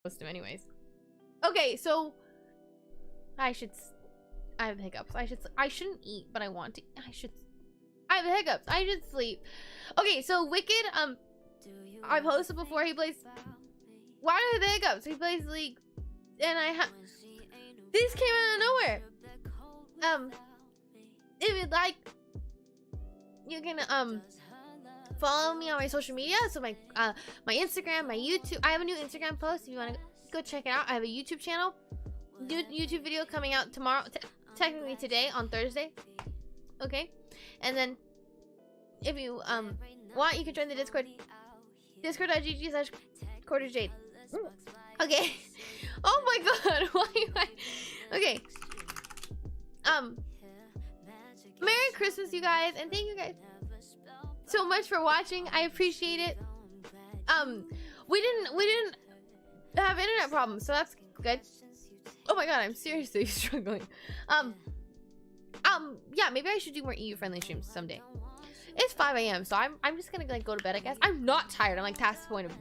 post them anyways. Okay, so I have hiccups. I shouldn't eat, but I want to. I have hiccups. I should sleep. Okay, so Wicked, I posted before he plays. Why are the hiccups? He plays League, and these came out of nowhere. If you'd like, you can follow me on my social media. So my Instagram, my YouTube. I have a new Instagram post. If you want to go check it out, I have a YouTube channel. New YouTube video coming out tomorrow. Technically today on Thursday. Okay, and then if you want, you can join the Discord. Discord.gg/quarterjade. Okay. Oh my god. Why am I? Okay. Merry Christmas, you guys, and thank you guys so much for watching. I appreciate it. We didn't have internet problems, so that's good. Oh my god, I'm seriously struggling. Yeah, maybe I should do more EU friendly streams someday. It's 5 a.m, so I'm just gonna like go to bed, I guess. I'm not tired. I'm like past the point of,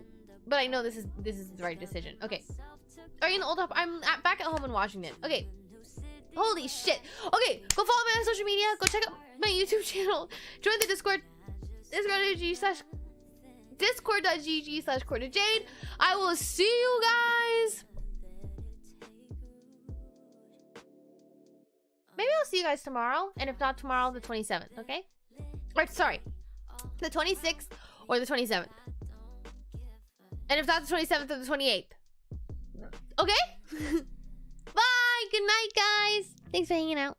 but I know this is the right decision. Okay. Are you in the old hub? I'm back at home in Washington. Okay. Holy shit. Okay, go follow me on social media. Go check out my YouTube channel. Join the Discord. Discord.gg/quarterjade. I will see you guys. Maybe I'll see you guys tomorrow, and if not tomorrow, the 27th, okay? Or sorry, the 26th or the 27th. And if not the 27th or the 28th. Okay? Bye! Good night, guys! Thanks for hanging out.